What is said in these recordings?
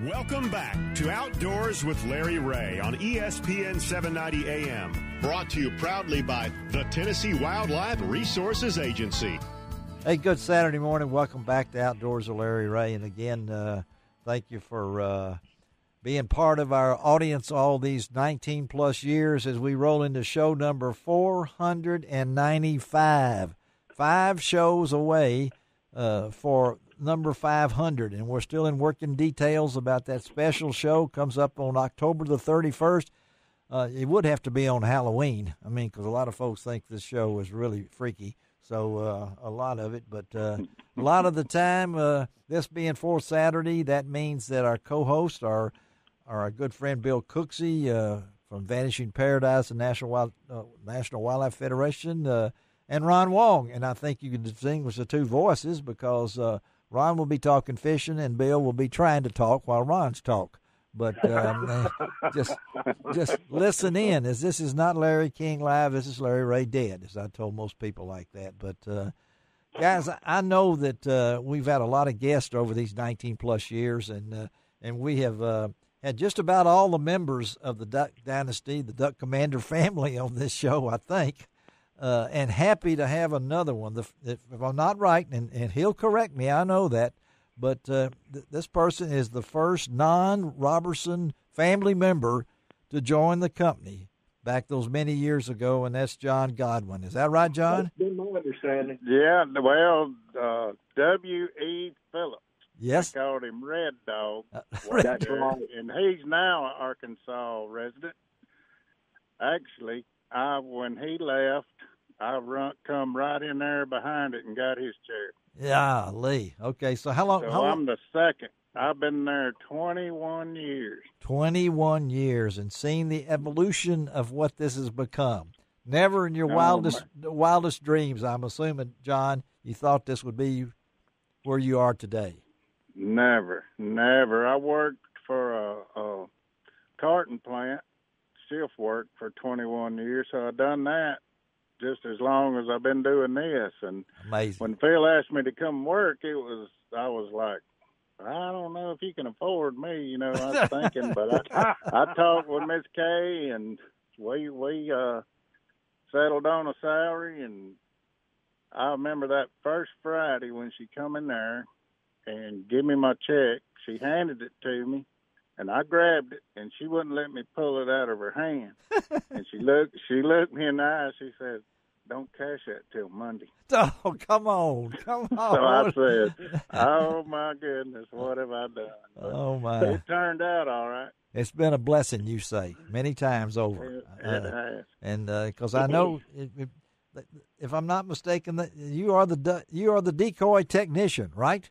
Welcome back to Outdoors with Larry Ray on ESPN 790 AM. Brought to you proudly by the Tennessee Wildlife Resources Agency. Hey, good Saturday morning. Welcome back to Outdoors with Larry Ray. And again, thank you for being part of our audience all these 19-plus years as we roll into show number 495. 5 shows away for number 500, and we're still in working details about that special show. Comes up on October the 31st. It would have to be on Halloween, because a lot of folks think this show is really freaky, so a lot of it. But a lot of the time, this being fourth Saturday, that means that our co-hosts are our good friend Bill Cooksey from Vanishing Paradise and National Wildlife Federation, and Ron Wong. And I think you can distinguish the two voices because Ron will be talking fishing, and Bill will be trying to talk while Ron's talk. But just listen in, as this is not Larry King Live. This is Larry Ray Dead, as I told most people like that. But, guys, I know that we've had a lot of guests over these 19-plus years, and we have had just about all the members of the Duck Dynasty, the Duck Commander family on this show, I think. And happy to have another one. If I'm not right, and he'll correct me, I know that, but this person is the first non-Robertson family member to join the company back those many years ago, and that's John Godwin. Is that right, John? That's been my understanding. Yeah, well, W.E. Phillips. Yes. I called him Red Dog. That's right. And he's now an Arkansas resident. Actually, when he left, I come right in there behind it and got his chair. Yeah, Lee. Okay, so how long? I'm the second. I've been there 21 years. 21 years, and seen the evolution of what this has become. Never in your wildest dreams, I'm assuming, John, you thought this would be where you are today. Never. I worked for a carton plant, shift work for 21 years, so I've done that just as long as I've been doing this. And amazing. When Phil asked me to come work, I was like, I don't know if he can afford me, I was thinking, but I talked with Miss Kay, and we settled on a salary, and I remember that first Friday when she come in there and give me my check, she handed it to me, and I grabbed it, and she wouldn't let me pull it out of her hand. And she looked me in the eye. She said, "Don't cash that till Monday." Oh, come on. So I said, "Oh my goodness, what have I done?" But oh my! It turned out all right. It's been a blessing, you say, many times over. It has. And because I know, if I'm not mistaken, that you are the decoy technician, right?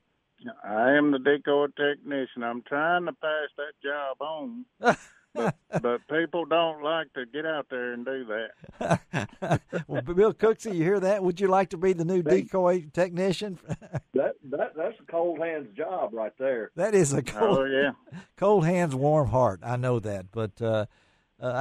I am the decoy technician. I'm trying to pass that job on, but people don't like to get out there and do that. Well, Bill Cooksey, you hear that? Would you like to be the new decoy technician? That's a cold hands job right there. That is a cold hands, warm heart. I know that, but I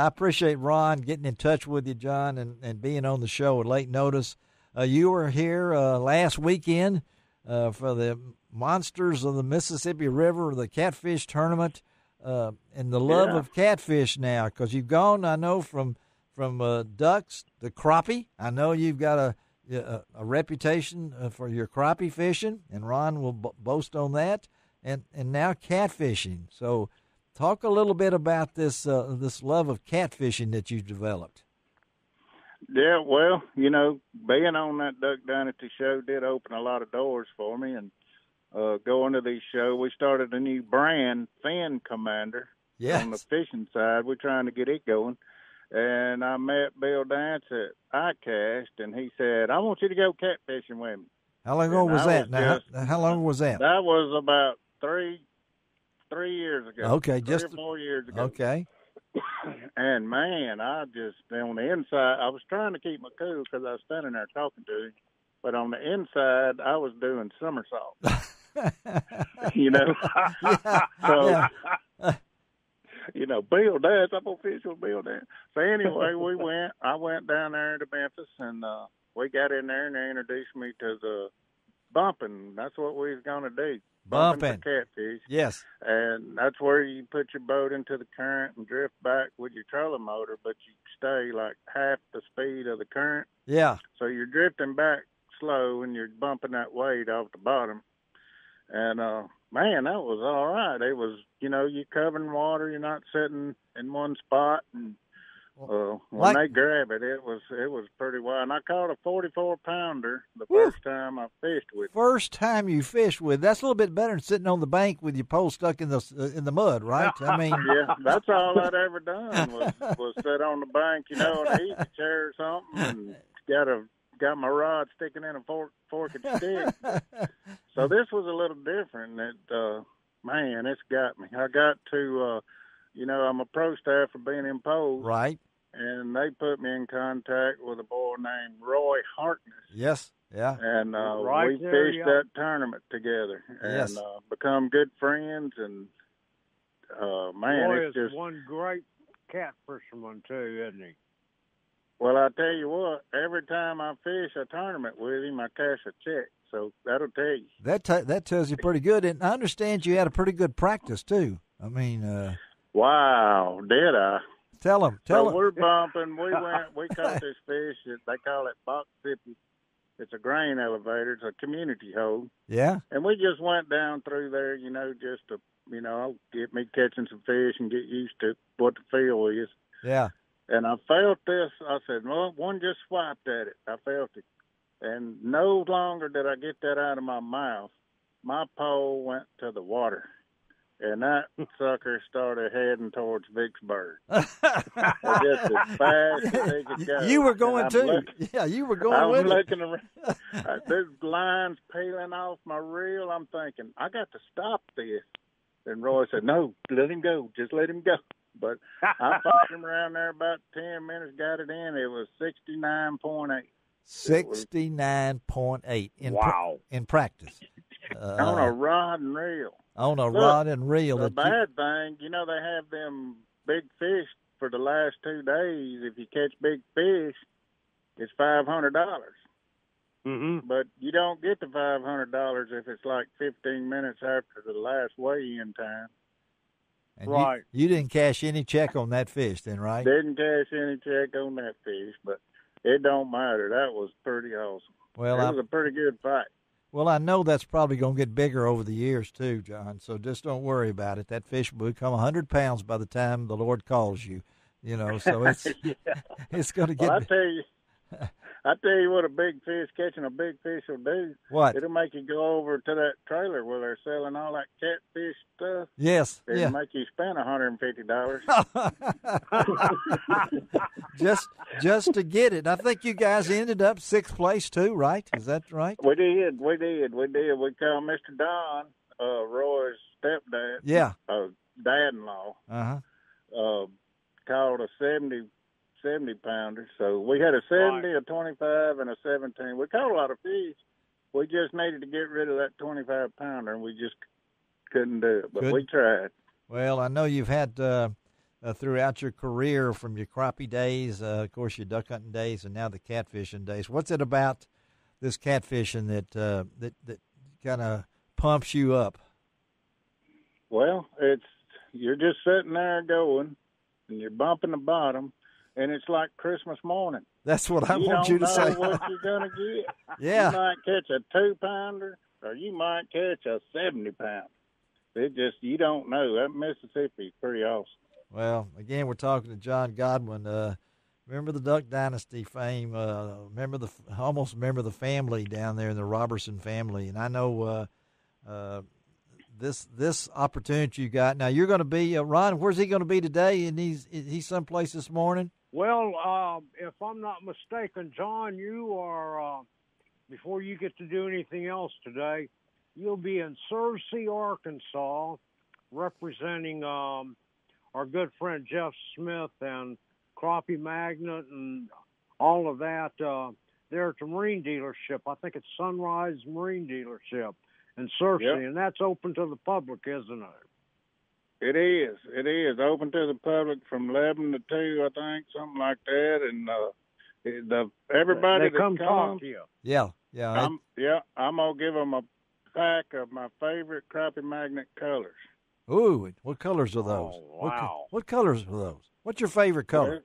appreciate Ron getting in touch with you, John, and being on the show at late notice. You were here last weekend for the Monsters of the Mississippi River, the catfish tournament, and the love of catfish now, because you've gone, I know, from ducks to crappie. I know you've got a reputation for your crappie fishing, and Ron will boast on that, and now catfishing. So talk a little bit about this love of catfishing that you've developed. Yeah, well, being on that Duck Dynasty show did open a lot of doors for me, and going to these shows, we started a new brand, Fin Commander, on the fishing side. We're trying to get it going. And I met Bill Dance at iCast, and he said, "I want you to go catfishing with me." How long ago was that? How long was that? That was about three years ago. Okay, 3 or 4 years ago. Okay. And, man, I just, on the inside, I was trying to keep my cool because I was standing there talking to him. But on the inside, I was doing somersaults. Bill Dance, I'm going to fish with Bill Dance. So anyway, I went down there to Memphis, and we got in there, and they introduced me to the bumping. That's what we was going to do. Bumping. for catfish. Yes. And that's where you put your boat into the current and drift back with your trolling motor, but you stay like half the speed of the current. Yeah. So you're drifting back slow and you're bumping that weight off the bottom. And, man, that was all right. It was, you're covering water. You're not sitting in one spot. And when they grab it, it was pretty wild. And I caught a 44-pounder the first time I fished with. First time you fished with. That's a little bit better than sitting on the bank with your pole stuck in the mud, right? I mean, yeah, that's all I'd ever done was sit on the bank, in an easy chair or something, and got my rod sticking in a forked stick. So this was a little different. Man, it's got me. I got to, I'm a pro staff for being imposed. Right. And they put me in contact with a boy named Roy Harkness. Yes, yeah. And we fished that tournament together and become good friends. And, man, Roy it's is just one great cat fisherman, too, isn't he? Well, I tell you what, every time I fish a tournament with him, I cash a check. So that'll tell you. That tells you pretty good. And I understand you had a pretty good practice, too. I mean. Wow, did I? Tell him. We're bumping. We caught this fish. They call it box sippy. It's a grain elevator. It's a community hole. Yeah. And we just went down through there, just to, get me catching some fish and get used to what the feel is. Yeah. And I felt this. I said, well, one just swiped at it. I felt it. And no longer did I get that out of my mouth. My pole went to the water. And that sucker started heading towards Vicksburg. Just as fast as they could go. You were going too. You were going with it. I'm looking around. There's lines peeling off my reel. I'm thinking, I got to stop this. And Roy said, no, let him go. Just let him go. But I followed him around there about 10 minutes, got it in. It was 69.8. 69.8 in practice. On a rod and reel. On a rod and reel. The bad thing, they have them big fish for the last 2 days. If you catch big fish, it's $500. Mm-hmm. But you don't get the $500 if it's like 15 minutes after the last weigh-in time. And right. You didn't cash any check on that fish then, right? Didn't cash any check on that fish, but it don't matter. That was pretty awesome. Well, it was a pretty good fight. Well, I know that's probably going to get bigger over the years too, John, so just don't worry about it. That fish will become 100 pounds by the time the Lord calls you, so it's it's going to get... Well, I tell you what a big fish, catching a big fish will do. What? It'll make you go over to that trailer where they're selling all that catfish stuff. Yes. It'll make you spend $150. just to get it. I think you guys ended up 6th place too, right? Is that right? We did. We called Mr. Don, Roy's stepdad. Yeah. Dad-in-law. Uh-huh. Called a 70-pounder. So we had a 70, a 25, and a 17. We caught a lot of fish. We just needed to get rid of that 25-pounder, and we just couldn't do it. But we tried. Well, I know you've had throughout your career, from your crappie days, of course, your duck hunting days, and now the catfishing days. What's it about this catfishing that kind of pumps you up? Well, you're just sitting there going, and you're bumping the bottom. And it's like Christmas morning. That's what I want you to say. You don't know what you're going to get. Yeah. You might catch a 2-pounder, or you might catch a 70-pounder. You don't know. That Mississippi's pretty awesome. Well, again, we're talking to John Godwin. Remember the Duck Dynasty fame? Almost remember the family down there, the Robertson family. And I know this opportunity you got. Now, you're going to be, Ron, where's he going to be today? And he's someplace this morning? Well, if I'm not mistaken, John, you are, before you get to do anything else today, you'll be in Searcy, Arkansas, representing our good friend Jeff Smith and Crappie Magnet and all of that. There at the marine dealership. I think it's Sunrise Marine Dealership in Searcy, and that's open to the public, isn't it? It is. It is open to the public from 11 to 2, I think, something like that. And everybody they come talk to you. Yeah. I'm gonna give them a pack of my favorite crappie magnet colors. Ooh, what colors are those? Oh, wow. What colors are those? What's your favorite color?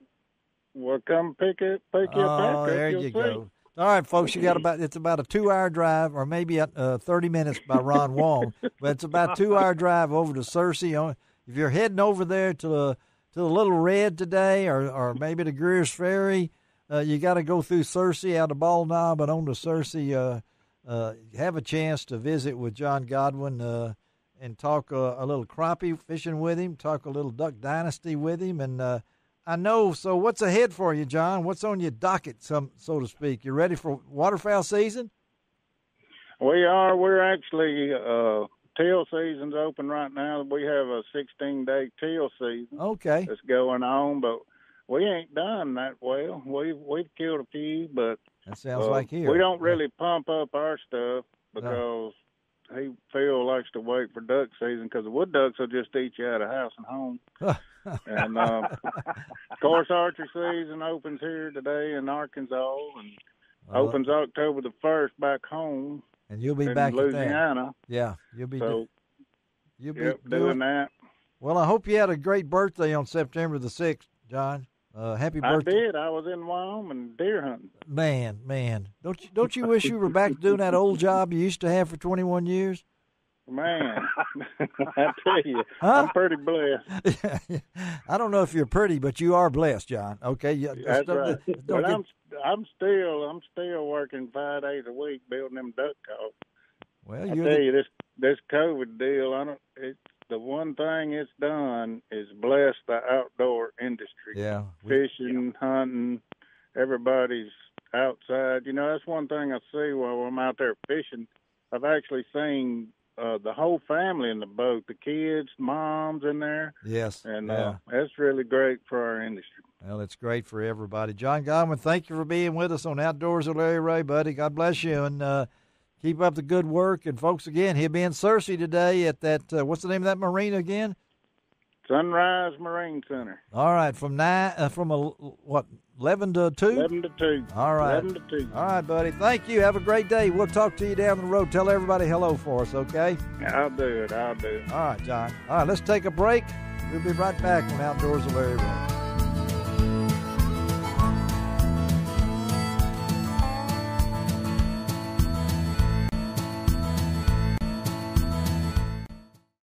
Well, come pick you a pack. Oh, there You'll you see. go. All right, folks, it's about a 2-hour drive, or maybe 30 minutes by Ron Wong, but it's about a 2-hour drive over to Searcy. If you're heading over there to the Little Red today, or maybe to Greer's Ferry, you got to go through Searcy out of Bald Knob and on to Searcy. Have a chance to visit with John Godwin and talk a little crappie fishing with him, talk a little duck dynasty with him, and I know. So what's ahead for you, John? What's on your docket, so to speak? You ready for waterfowl season? We are. We're actually teal season's open right now. We have a 16-day teal season. Okay. That's going on, but we ain't done that well. We've killed a few, but that sounds like here. We don't really pump up our stuff because Phil likes to wait for duck season because the wood ducks will just eat you out of house and home. And of course, archery season opens here today in Arkansas and opens October the 1st back home. And you'll be in back Louisiana. Yeah, you'll be doing that. Well, I hope you had a great birthday on September the 6th, John. Happy birthday! I did. I was in Wyoming deer hunting. Man, don't you wish you were back doing that old job you used to have for 21 years? Man, I tell you, I'm pretty blessed. I don't know if you're pretty, but you are blessed, John. Okay, that's right. But I'm still working 5 days a week building them duck calls. Well, I tell you, this COVID deal, the one thing it's done is bless the outdoor industry. Yeah, fishing, hunting, everybody's outside. That's one thing I see while I'm out there fishing. I've actually seen the whole family in the boat, the kids, moms in there. Yes. And that's really great for our industry. Well, it's great for everybody. John Godwin, thank you for being with us on Outdoors with Larry Ray, buddy. God bless you, and keep up the good work. And, folks, again, he'll be in Searcy today at that, what's the name of that marina again? Sunrise Marine Center. All right, from 11 to 2? 11 to 2. All right. 11 to 2. All right, buddy. Thank you. Have a great day. We'll talk to you down the road. Tell everybody hello for us, okay? I'll do it. All right, John. All right, let's take a break. We'll be right back on Outdoors with Larry Ray.